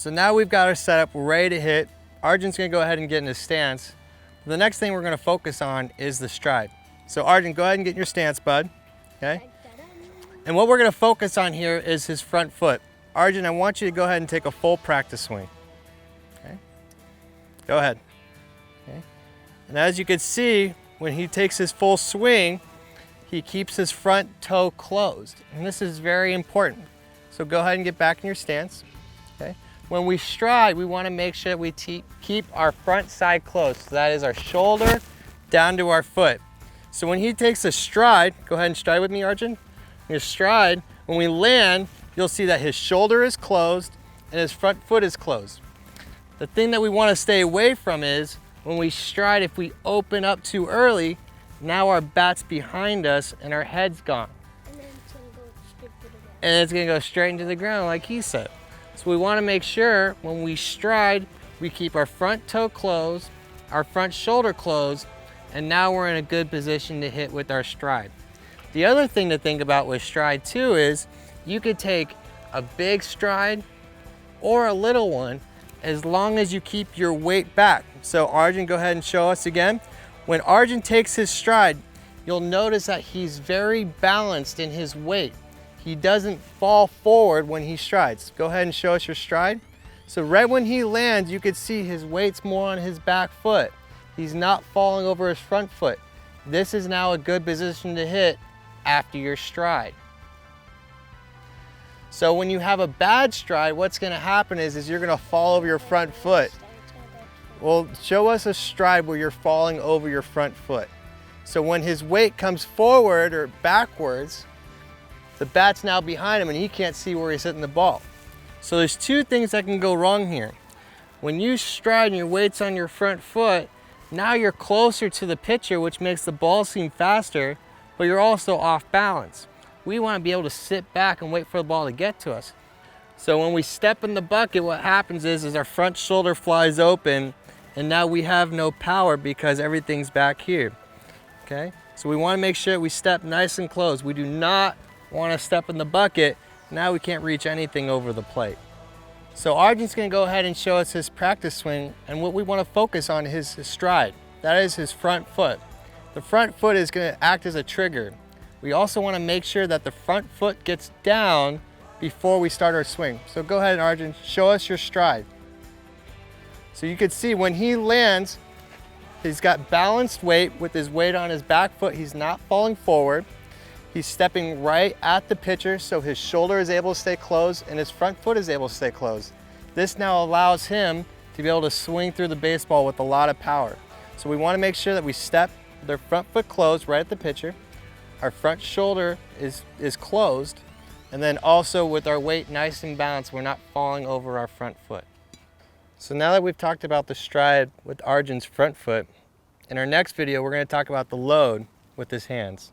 So now we've got our setup, we're ready to hit. Arjun's gonna go ahead and get in his stance. The next thing we're gonna focus on is the stride. So Arjun, go ahead and get in your stance, bud, okay? And what we're gonna focus on here is his front foot. Arjun, I want you to go ahead and take a full practice swing, okay? Go ahead, okay? And as you can see, when he takes his full swing, he keeps his front toe closed. And this is very important. So go ahead and get back in your stance, okay? When we stride, we wanna make sure that we keep our front side closed. So that is our shoulder down to our foot. So when he takes a stride, go ahead and stride with me, Arjun. Your stride, when we land, you'll see that his shoulder is closed and his front foot is closed. The thing that we wanna stay away from is when we stride, if we open up too early, now our bat's behind us and our head's gone. And then it's gonna go straight to the ground. And it's gonna go straight into the ground like he said. So we wanna make sure when we stride, we keep our front toe closed, our front shoulder closed, and now we're in a good position to hit with our stride. The other thing to think about with stride too is you could take a big stride or a little one as long as you keep your weight back. So Arjun, go ahead and show us again. When Arjun takes his stride, you'll notice that he's very balanced in his weight. He doesn't fall forward when he strides. Go ahead and show us your stride. So right when he lands, you can see his weight's more on his back foot. He's not falling over his front foot. This is now a good position to hit after your stride. So when you have a bad stride, what's gonna happen is you're gonna fall over your front foot. Well, show us a stride where you're falling over your front foot. So when his weight comes forward or backwards, the bat's now behind him and he can't see where he's hitting the ball. So there's two things that can go wrong here. When you stride and your weight's on your front foot, now you're closer to the pitcher, which makes the ball seem faster, but you're also off balance. We want to be able to sit back and wait for the ball to get to us. So when we step in the bucket, what happens is our front shoulder flies open and now we have no power because everything's back here, okay? So we want to make sure we step nice and close. We do not want to step in the bucket. Now we can't reach anything over the plate. So Arjun's going to go ahead and show us his practice swing, and what we want to focus on is his stride. That is his front foot. The front foot is going to act as a trigger. We also want to make sure that the front foot gets down before we start our swing. So go ahead, Arjun, show us your stride. So you can see when he lands, he's got balanced weight with his weight on his back foot. He's not falling forward. He's stepping right at the pitcher, so his shoulder is able to stay closed and his front foot is able to stay closed. This now allows him to be able to swing through the baseball with a lot of power. So we want to make sure that we step with our front foot closed right at the pitcher. Our front shoulder is closed, and then also with our weight nice and balanced, we're not falling over our front foot. So now that we've talked about the stride with Arjun's front foot, in our next video we're going to talk about the load with his hands.